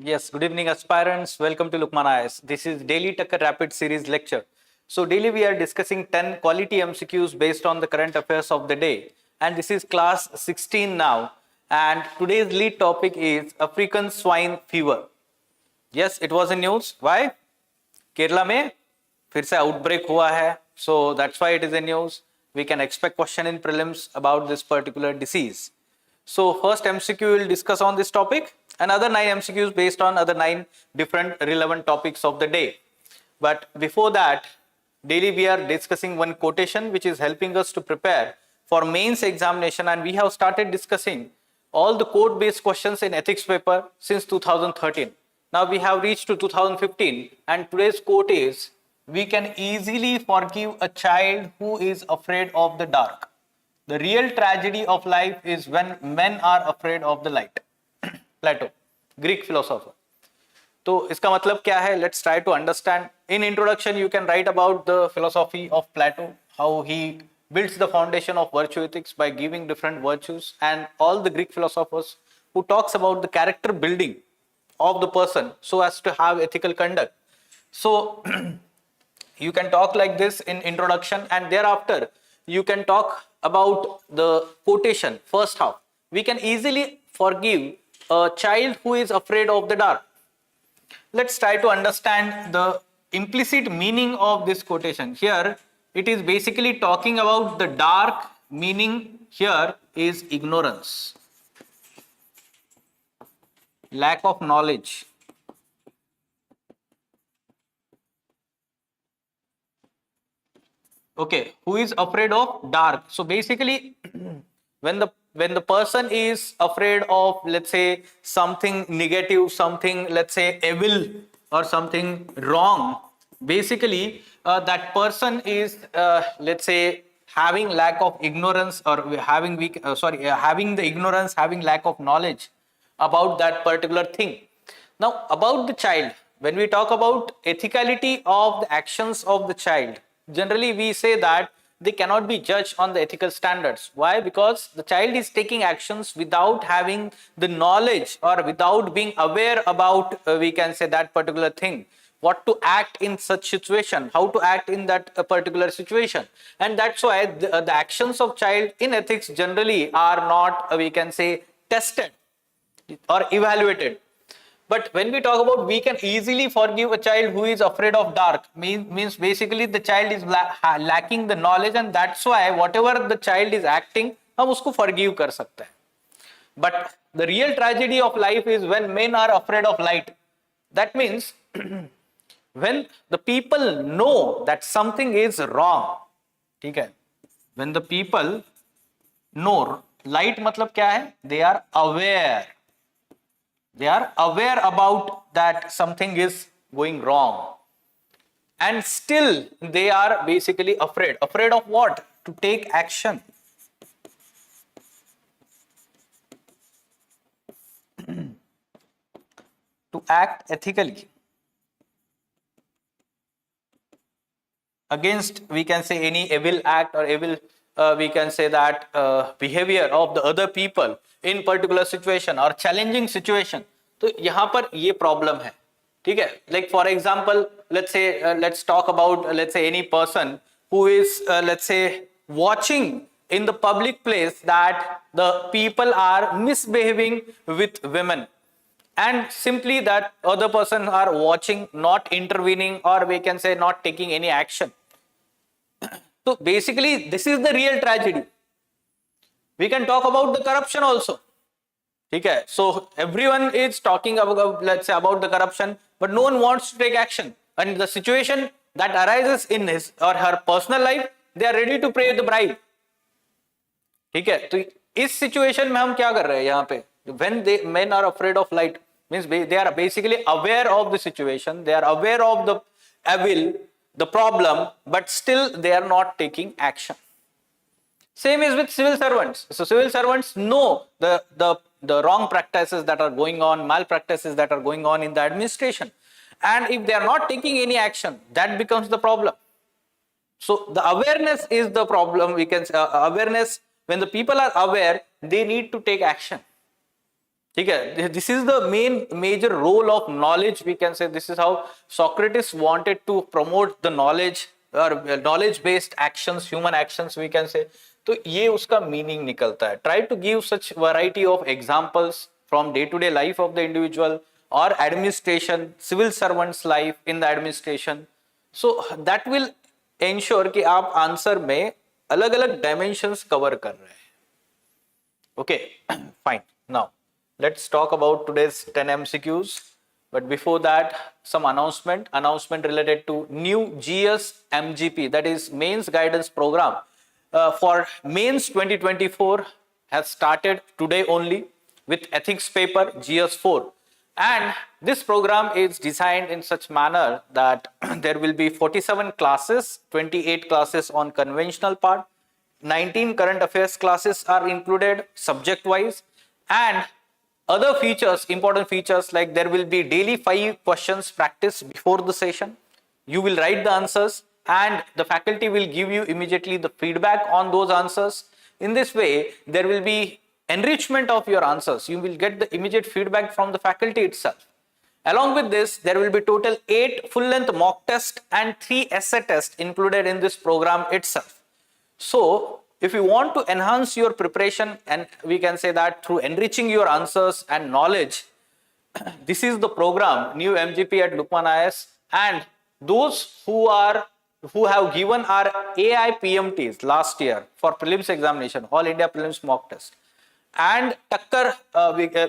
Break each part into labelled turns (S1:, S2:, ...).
S1: Yes, good evening aspirants. Welcome to Lukmaan IAS. This is daily Takkar Rapid Series lecture. So daily we are discussing 10 quality MCQs based on the current affairs of the day. And this is class 16 now. And today's lead topic is African swine fever. Yes, it was in news. Why? Kerala में फिर से outbreak हुआ है. So that's why it is in news. We can expect question in prelims about this particular disease. So first MCQ we will discuss on this topic. Another 9 MCQs based on other 9 different relevant topics of the day. But before that, daily we are discussing one quotation which is helping us to prepare for mains examination, and we have started discussing all the quote based questions in ethics paper since 2013. Now we have reached to 2015, and today's quote is, we can easily forgive a child who is afraid of the dark. The real tragedy of life is when men are afraid of the light. Plato, Greek philosopher. तो इसका मतलब क्या है? Let's try to understand. In introduction, you can write about the philosophy of Plato, how he builds the foundation of virtue ethics by giving different virtues, and all the Greek philosophers who talks about the character building of the person so as to have ethical conduct. So you can talk like this in introduction, and thereafter you can talk about the quotation, first half. We can easily forgive a child who is afraid of the dark. Let's try to understand the implicit meaning of this quotation. Here it is basically talking about the dark, meaning here is ignorance, lack of knowledge. Okay, who is afraid of dark? So basically when the person is afraid of, let's say, something negative, something, let's say, evil or something wrong, basically that person is let's say having lack of ignorance, or having having the ignorance, having lack of knowledge about that particular thing. Now about the child, when we talk about ethicality of the actions of the child, generally we say that they cannot be judged on the ethical standards. Why? Because the child is taking actions without having the knowledge or without being aware about, we can say, that particular thing, what to act in such situation, how to act in that particular situation. And that's why the actions of child in ethics generally are not, we can say, tested or evaluated. But when we talk about we can easily forgive a child who is afraid of dark, means basically the child is lacking the knowledge, and that's why whatever the child is acting, हम उसको forgive कर सकते हैं. But the real tragedy of life is when men are afraid of light. That means when the people know that something is wrong, ठीक है? When the people know, light मतलब क्या है? They are aware. They are aware about that something is going wrong, and still they are basically afraid. Afraid of what? To take action. To act ethically against, we can say, any evil act or evil, we can say that behavior of the other people in particular situation or challenging situation. तो यहाँ पर ये problem है, ठीक है? Like for example, let's say let's talk about, let's say, any person who is let's say watching in the public place that the people are misbehaving with women, and simply that other person are watching, not intervening, or we can say not taking any action. So basically this is the real tragedy. We can talk about the corruption also. Okay, so everyone is talking about, let's say, about the corruption, but no one wants to take action. And the situation that arises in his or her personal life, they are ready to pay the bribe. ठीक है? तो इस situation में हम क्या कर रहे हैं यहाँ पे? When men are afraid of light, means they are basically aware of the situation, they are aware of the evil, the problem, but still they are not taking action. Same is with civil servants. So civil servants know the wrong practices that are going on, malpractices that are going on in the administration, and if they are not taking any action, that becomes the problem. So the awareness is the problem. We can say awareness. When the people are aware, they need to take action. ठीक है, this is the major role of knowledge, we can say. This is how Socrates wanted to promote the knowledge or knowledge based actions, human actions, we can say. तो ये उसका meaning निकलता है. Try to give such variety of examples from day to day life of the individual or administration, civil servants life in the administration. So that will ensure कि आप answer में अलग अलग डायमेंशंस कवर कर रहे हैं. Okay, fine. Now let's talk about today's 10 MCQs. But before that, some announcement related to new GS MGP, that is Mains Guidance Program for Mains 2024 has started today only with ethics paper GS4. And this program is designed in such manner that there will be 47 classes, 28 classes on conventional part, 19 current affairs classes are included subject wise, and other features, important features, like there will be daily 5 questions practice before the session. You will write the answers and the faculty will give you immediately the feedback on those answers. In this way, there will be enrichment of your answers. You will get the immediate feedback from the faculty itself. Along with this, there will be total 8 full-length mock tests and 3 essay tests included in this program itself. So, if you want to enhance your preparation, and we can say that through enriching your answers and knowledge, this is the program, new MGP at Lukmaan IAS. And those who have given our AI PMTs last year for prelims examination, All India Prelims mock test, and Takkar,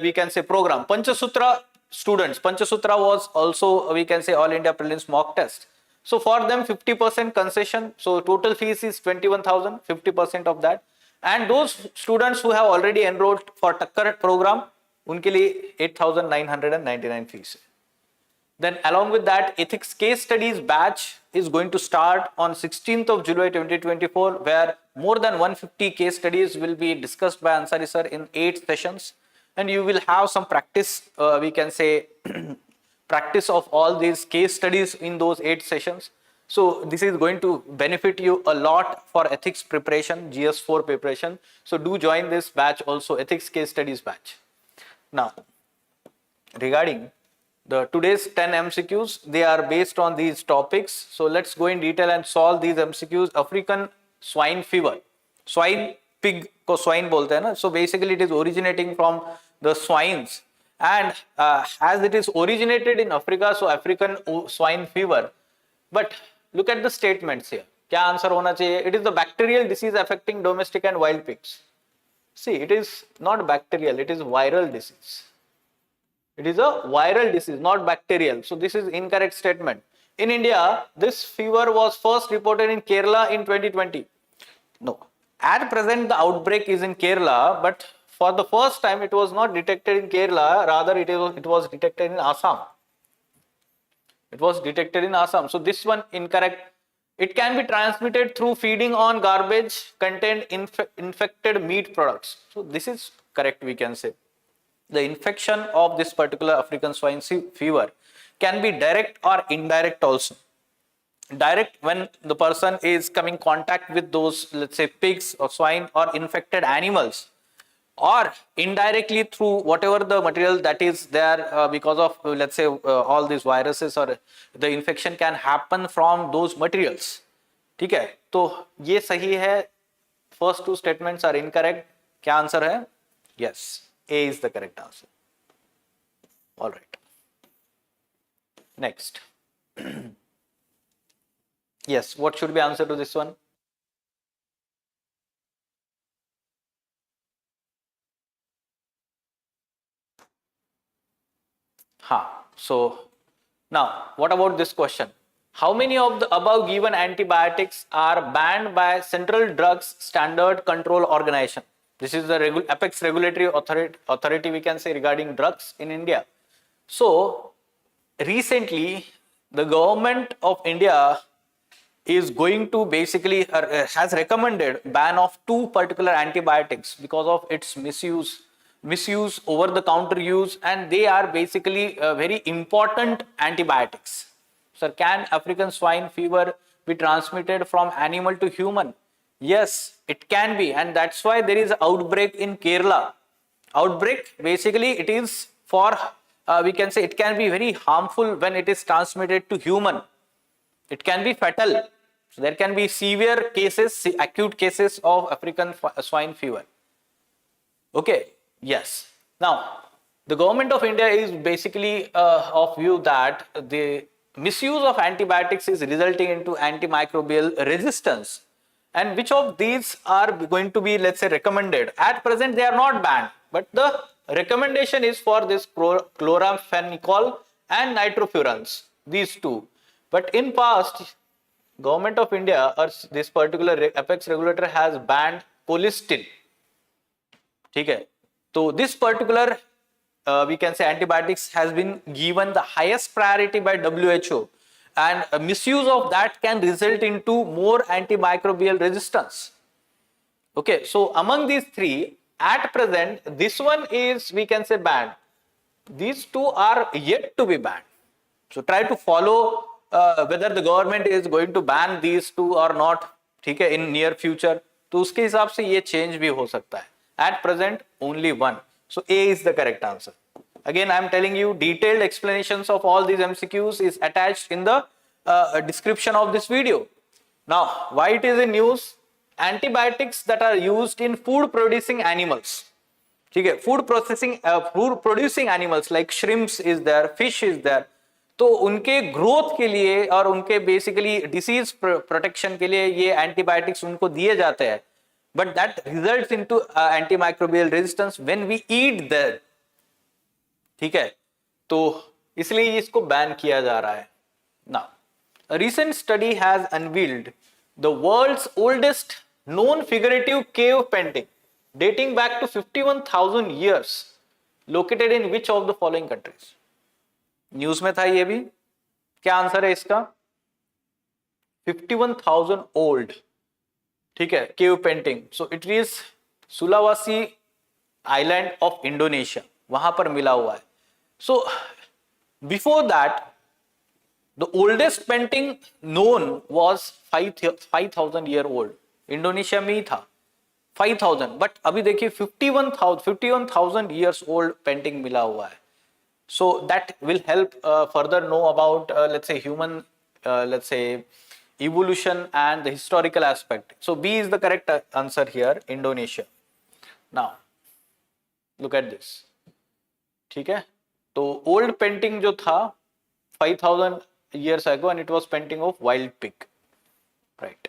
S1: we can say program, Panchasutra students, Panchasutra was also, we can say, All India Prelims mock test. So for them 50% concession, so total fees is 21,000, 50% of that. And those students who have already enrolled for Takkar program, उनके लिए 8,999 fees. Then along with that, ethics case studies batch is going to start on 16th of July 2024, where more than 150 case studies will be discussed by Ansari sir in 8 sessions. And you will have some practice, we can say, practice of all these case studies in those 8 sessions. So this is going to benefit you a lot for ethics preparation, GS4 preparation. So do join this batch also, ethics case studies batch. Now, regarding the today's 10 MCQs, they are based on these topics. So let's go in detail and solve these MCQs. African swine fever, swine pig ko swine bolte hai na. So basically it is originating from the swines. And as it is originated in Africa, so African swine fever. But look at the statements here. क्या answer होना चाहिए? It is the bacterial disease affecting domestic and wild pigs. See, it is not bacterial, it is viral disease. It is a viral disease, not bacterial. So this is incorrect statement. In India, this fever was first reported in Kerala in 2020. No, at present the outbreak is in Kerala, but for the first time, it was not detected in Kerala, rather it was detected in Assam. It was detected in Assam. So this one incorrect. It can be transmitted through feeding on garbage contained infected meat products. So this is correct, we can say. The infection of this particular African swine fever can be direct or indirect also. Direct, when the person is coming contact with those, let's say, pigs or swine or infected animals, or indirectly through whatever the material that is there because of, let's say, all these viruses, or the infection can happen from those materials. ठीक है, तो ये सही है. First 2 statements are incorrect. क्या answer है? Yes, A is the correct answer. All right. Next. Yes, what should be answer to this one? So now what about this question? How many of the above given antibiotics are banned by Central Drugs Standard Control Organization? This is the apex regulatory authority, we can say, regarding drugs in India. So recently the government of India is going to basically has recommended ban of 2 particular antibiotics because of its misuse, over the counter use, and they are basically very important antibiotics. Sir, can African swine fever be transmitted from animal to human? Yes, it can be, and that's why there is an outbreak in Kerala. Outbreak, basically it is for, we can say it can be very harmful when it is transmitted to human. It can be fatal. So there can be severe cases, acute cases of African swine fever. Okay, yes. Now, the government of India is basically of view that the misuse of antibiotics is resulting into antimicrobial resistance. And which of these are going to be, let's say, recommended? At present, they are not banned, but the recommendation is for this chloramphenicol and nitrofurans, these two. But in past, government of India or this particular apex regulator has banned colistin. Okay, so this particular we can say antibiotics has been given the highest priority by WHO, and a misuse of that can result into more antimicrobial resistance. Okay, so among these three, at present, this one is, we can say, banned. These two are yet to be banned. So try to follow whether the government is going to ban these two or not, ठीक है, in near future. तो उसके हिसाब से ये change भी हो सकता है. At present, only one. So A is the correct answer. Again, I am telling you, detailed explanations of all these MCQs is attached in the description of this video. Now, why it is in news? Antibiotics that are used in food producing animals. ठीक है, food producing animals like shrimps is there, fish is there. तो उनके growth के लिए और उनके basically disease protection के लिए ये एंटीबायोटिक्स उनको दिए जाते हैं, but that results into antimicrobial resistance when we eat that. ठीक है, तो इसलिए इसको बैन किया जा रहा है. Now, a recent study has unveiled the world's oldest known figurative cave painting dating back to 51,000 years, located in which of the following countries? News में था ये भी. क्या आंसर है इसका? 51,000 ओल्ड. ठीक है, cave painting. So it is Sulawesi island of Indonesia, वहां पर मिला हुआ है. So before that the oldest painting known was 5,000 year old. Indonesia में ही था 5,000, बट अभी देखिए 51,000 ईयर्स ओल्ड पेंटिंग मिला हुआ है. So that will help further know about let's say human let's say evolution and the historical aspect. So B is the correct answer here, Indonesia. Now look at this. ठीक है, तो old painting जो था 5,000 years ago and it was painting of wild pig, right?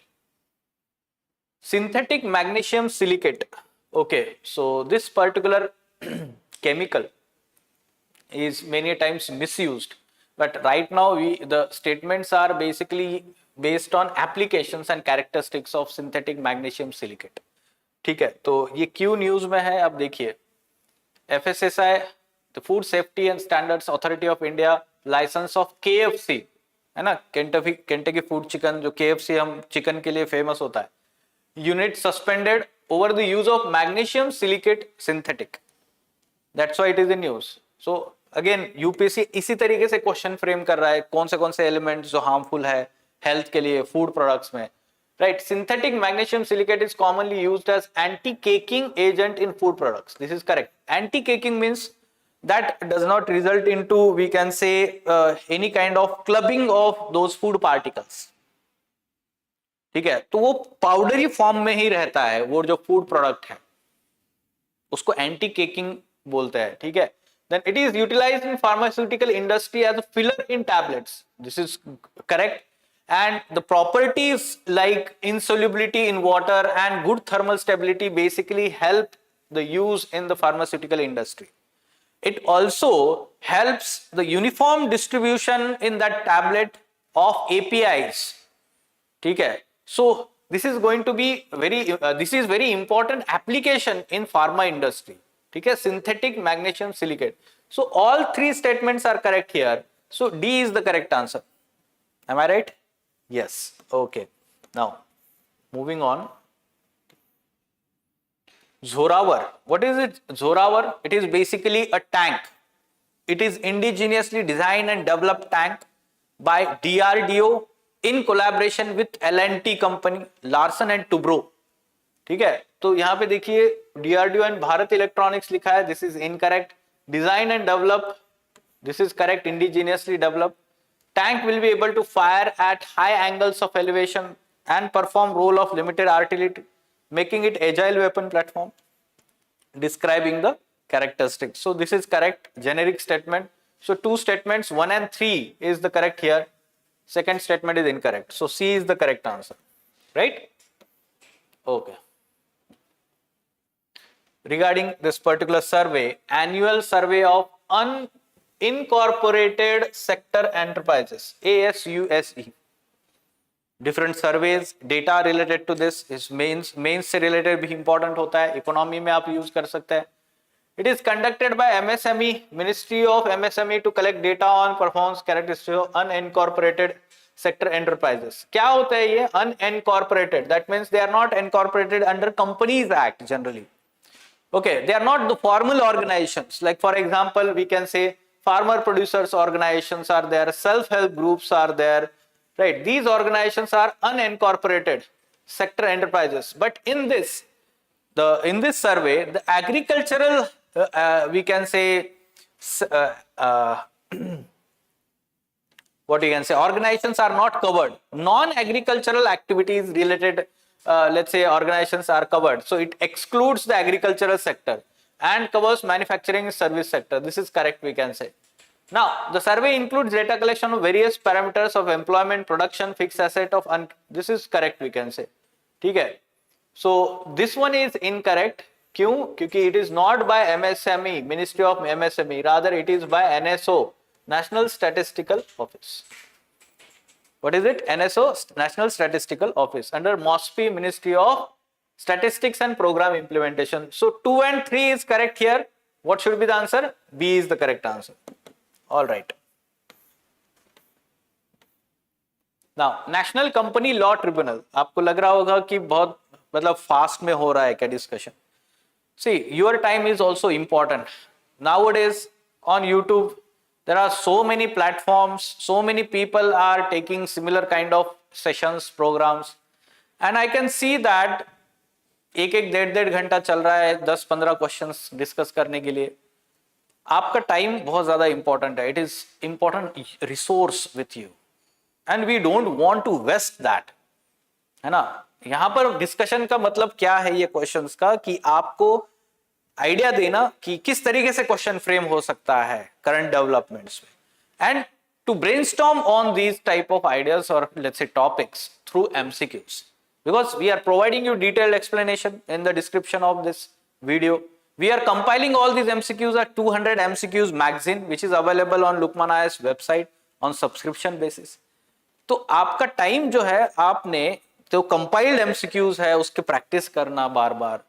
S1: Synthetic magnesium silicate. Okay, so this particular chemical is many times misused, but right now the statements are basically based on applications and characteristics of synthetic magnesium silicate. ठीक है, तो ये क्यों news में है? अब देखिए, FSSI, the Food Safety and Standards Authority of India, licence of KFC है ना, केंटकी फूड चिकन, जो KFC हम चिकन के लिए फेमस होता है, unit suspended over the use of magnesium silicate synthetic. That's why it is in news. So again UPSC इसी तरीके से क्वेश्चन फ्रेम कर रहा है, कौन से एलिमेंट्स जो हार्मफुल है हेल्थ के लिए फूड प्रोडक्ट्स में, right. Synthetic magnesium silicate is commonly used as anti caking agent in food products. This is correct. Anti caking means that does not result into, we can say, any kind of clubbing of those food particles. ठीक है, तो वो powdery form में ही रहता है वो जो food product है, उसको एंटी केकिंग बोलते हैं. ठीक है, then it is utilized in pharmaceutical industry as a filler in tablets. This is correct. And the properties like insolubility in water and good thermal stability basically help the use in the pharmaceutical industry. It also helps the uniform distribution in that tablet of APIs. ठीक है, so this is going to be this is very important application in pharma industry. ठीक है, synthetic magnesium silicate. So all three statements are correct here. So D is the correct answer. Am I right? Yes. Okay. Now moving on. Zoravar. What is it? Zoravar. It is basically a tank. It is indigenously designed and developed tank by DRDO in collaboration with L&T company, Larsen and Toubro. ठीक है, तो यहाँ पे देखिए DRDO and Bharat electronics लिखा है, this is incorrect. Design and develop, this is correct, indigenously developed. Tank will be able to fire at high angles of elevation and perform role of limited artillery, making it agile weapon platform. Describing the characteristics. So this is correct, generic statement. So two statements, 1 and 3 is the correct here. Second statement is incorrect. So C is the correct answer, right? Okay. Regarding this particular survey, annual survey of unincorporated sector enterprises, ASUSE. Different surveys, data related to this is mains से related भी important होता है, economy में आप use कर सकते हैं. It is conducted by MSME, Ministry of MSME to collect data on performance characteristics of unincorporated sector enterprises. क्या होता है ये unincorporated? That means they are not incorporated under Companies Act generally. Okay, they are not the formal organizations. Like for example, we can say farmer producers organizations are there, self-help groups are there, right? These organizations are unincorporated sector enterprises. But in this survey, the agricultural, we can say, what you can say, organizations are not covered. Non-agricultural activities related, let's say, organizations are covered. So it excludes the agricultural sector and covers manufacturing service sector. This is correct, we can say. Now, the survey includes data collection of various parameters of employment, production, fixed asset of, this is correct, we can say. Okay. So this one is incorrect. क्यों? क्योंकि it is not by MSME, Ministry of MSME, rather it is by NSO, National Statistical Office. What is it? NSO, National Statistical Office, under MOSPI, Ministry of Statistics and Program Implementation. So 2 and 3 is correct here. What should be the answer? B is the correct answer. All right. Now, National Company Law Tribunal. आपको लग रहा होगा कि बहुत मतलब fast में हो रहा है क्या discussion? See, your time is also important. Nowadays on YouTube, there are so many platforms, so many people are taking similar kind of sessions, programs, and I can see that एक डेढ़ घंटा चल रहा है 10-15 क्वेश्चंस डिस्कस करने के लिए. आपका टाइम बहुत ज्यादा इंपॉर्टेंट है. It is important resource with you and we don't want to waste that, है ना. यहां पर डिस्कशन का मतलब क्या है ये क्वेश्चंस का, कि आपको आइडिया देना कि किस तरीके से क्वेश्चन फ्रेम हो सकता है करंट डेवलपमेंट्स में, and to brainstorm on these type of ideas और let's say topics through MCQs, because we are providing you detailed explanation in the description of this video. We are compiling all these MCQs at 200 MCQs magazine, which is available on Lukmaan IAS website on subscription basis. तो आपका time जो है, आपने जो compiled MCQs है उसके practice करना बार बार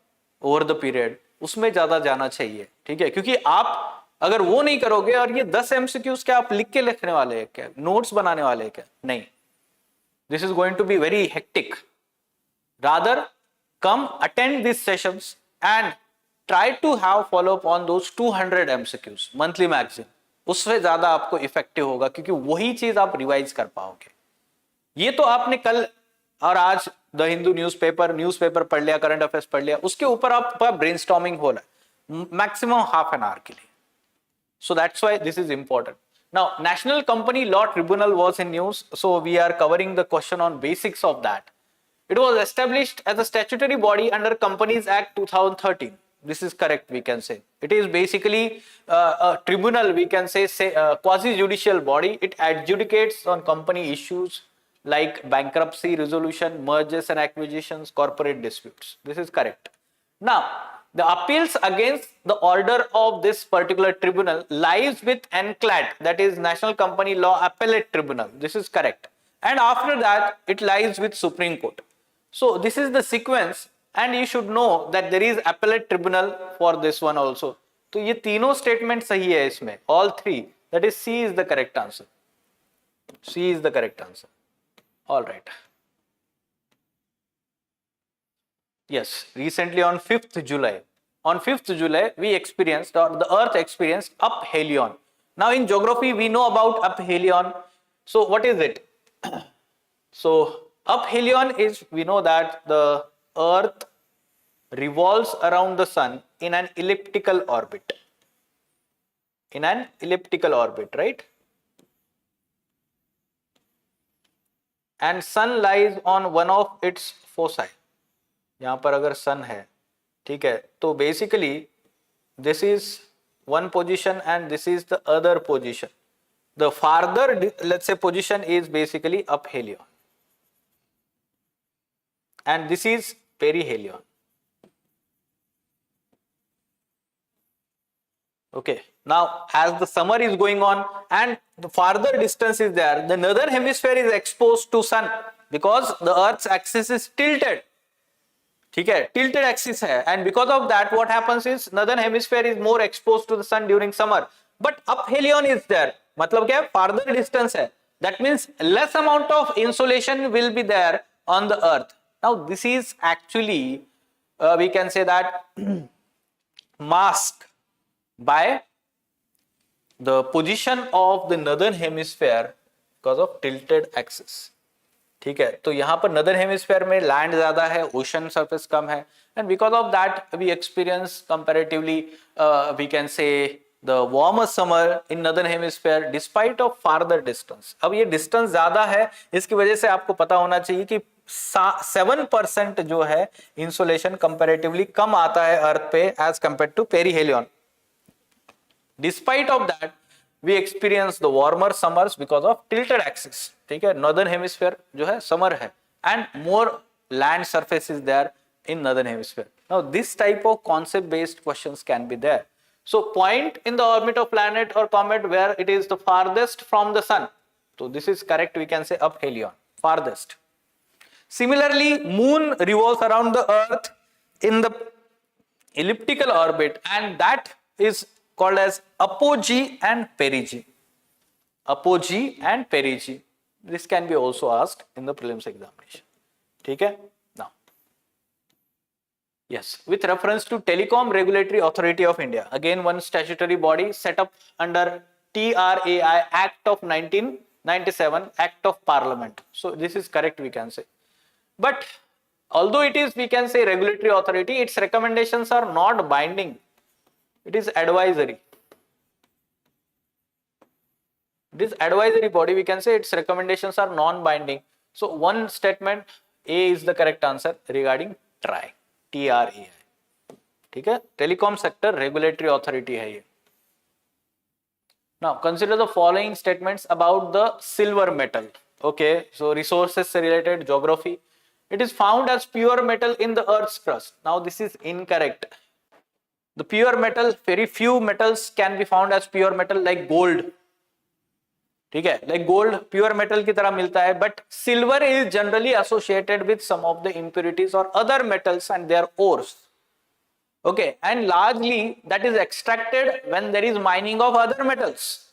S1: over the period, उसमें ज्यादा जाना चाहिए. ठीक है, क्योंकि आप अगर वो नहीं करोगे, और ये 10 MCQs क्या आप लिख के लिखने वाले हैं क्या, नोट्स बनाने वाले हैं क्या? नहीं. This is going to be very hectic. Rather come attend these sessions and try to have follow up on those 200 MCQs monthly magazine. उससे ज्यादा आपको इफेक्टिव होगा, क्योंकि वही चीज आप रिवाइज कर पाओगे. ये तो आपने कल और आज द हिंदू न्यूज़पेपर पढ़ लिया, करंट अफेयर्स पढ़ लिया, उसके ऊपर आपका ब्रेनस्टॉर्मिंग हो रहा है मैक्सिमम हाफ एन आवर के लिए. So that's why this is important. Now, National Company Law Tribunal was in news, so we are covering the question on basics of that. It was established as a statutory body under Companies Act 2013. This is correct, we can say. It is basically a tribunal, we can say quasi-judicial body. It adjudicates on company issues like bankruptcy resolution, mergers and acquisitions, corporate disputes. This is correct. Now, the appeals against the order of this particular tribunal lies with NCLAT, that is National Company Law Appellate Tribunal. This is correct. And after that, it lies with Supreme Court. So this is the sequence, and you should know that there is appellate tribunal for this one also. तो ये तीनों statement सही है इसमें, all three. That is C is the correct answer. C is the correct answer. All right. Yes, recently on 5th July, we experienced, or the Earth experienced UpHelon. Now in geography, we know about UpHelon. So what is it? So UpHelon is, we know that the Earth revolves around the sun in an elliptical orbit. In an elliptical orbit, right? And sun lies on one of its foci. यहाँ पर अगर sun है, ठीक है, तो basically this is one position and this is the other position. The farther, let's say, position is basically UpHelon, and this is perihelion. Okay, now as the summer is going on and the farther distance is there, the northern hemisphere is exposed to sun because the earth's axis is tilted. ठीक है, tilted axis है, and because of that what happens is northern hemisphere is more exposed to the sun during summer, but UpHelon is there. मतलब क्या है, farther distance है, that means less amount of insolation will be there on the earth. Now this is actually we can say that masked by the position of the northern hemisphere because of tilted axis. ठीक है, तो यहाँ पर नदर hemisphere में land ज्यादा है, ocean surface कम है, and because of that we experience comparatively we can say the warmer summer in northern hemisphere despite of farther distance. अब ये डिस्टेंस ज्यादा है, इसकी वजह से आपको पता होना चाहिए कि 7% जो है इंसोलेशन कंपैरेटिवली कम आता है अर्थ पे as compare to perihelion. Despite of that we experience the warmer summers because of tilted axis. ठीक है, northern hemisphere जो है summer है and more land surface is there in northern hemisphere. Now this type of concept based questions can be there. So point in the orbit of planet or comet where it is the farthest from the sun. So this is correct, we can say UpHelon, farthest. Similarly, moon revolves around the earth in the elliptical orbit and that is called as apogee and perigee. Apogee and perigee. This can be also asked in the prelims examination. ठीक है? Now, yes, with reference to Telecom Regulatory Authority of India, again one statutory body set up under TRAI Act of 1997, Act of Parliament. So this is correct, we can say. But although it is, we can say, regulatory authority, its recommendations are not binding. It is advisory. This advisory body, we can say, its recommendations are non-binding. So one statement A is the correct answer regarding TRAI, TRAI. ठीक है, telecom sector regulatory authority है ये. Now consider the following statements about the silver metal. Okay, so resources related, geography. It is found as pure metal in the earth's crust. Now this is incorrect. The pure metal, very few metals can be found as pure metal like gold. ठीक है, like gold pure metal की तरह मिलता है, but silver is generally associated with some of the impurities or other metals and their ores. Okay, and largely that is extracted when there is mining of other metals.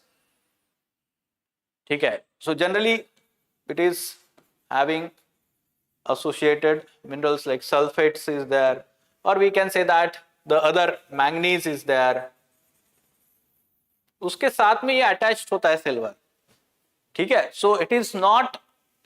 S1: ठीक है, so generally it is having associated minerals like sulfates is there, or we can say that the other manganese is there. उसके साथ में ये attached होता है silver. ठीक है, so it is not,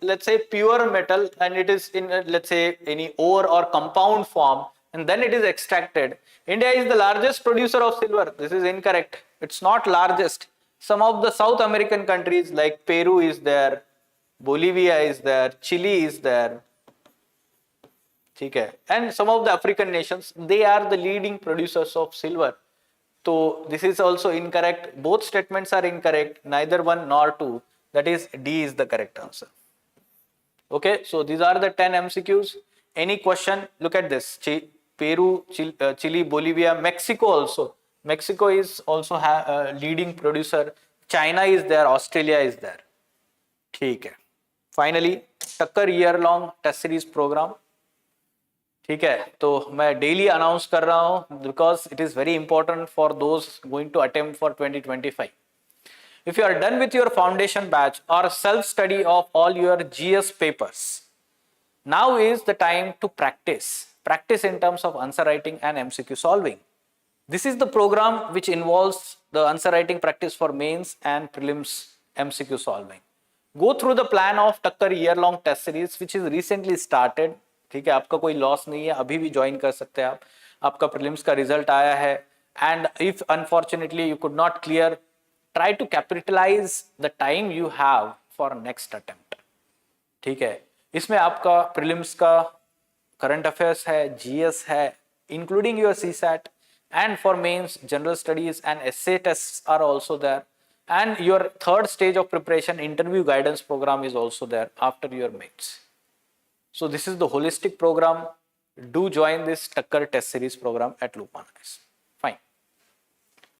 S1: let's say, pure metal and it is in, let's say, any ore or compound form and then it is extracted. India is the largest producer of silver. This is incorrect. It's not largest. Some of the South American countries like Peru is there, Bolivia is there, Chile is there. ठीक है, and some of the African nations, they are the leading producers of silver. So this is also incorrect. Both statements are incorrect, neither one nor two. That is, D is the correct answer. Okay, so these are the 10 MCQs. Any question? Look at this. Peru, Chile, Bolivia, Mexico also. Mexico is also a leading producer. China is there, Australia is there. ठीक है. Finally, Takkar year-long test series program. ठीक है, तो मैं daily announce कर रहा हूँ because it is very important for those going to attempt for 2025. If you are done with your foundation batch or self study of all your GS papers, now is the time to practice in terms of answer writing and MCQ solving. This is the program which involves the answer writing practice for mains and prelims MCQ solving. Go through the plan of Takkar year long test series which is recently started. ठीक है, आपका कोई loss नहीं है, अभी भी join कर सकते हैं आप। आपका प्रीलिम्स का रिजल्ट आया है, and if unfortunately you could not clear, try to capitalise the time you have for next attempt. ठीक है, इसमें आपका प्रीलिम्स का करंट अफेयर्स है, जीएस है, including your CSAT, and for mains general studies and essay tests are also there, and your third stage of preparation interview guidance program is also there after your mains. So this is the holistic program. Do join this Takkar test series program at Lukmaan IAS.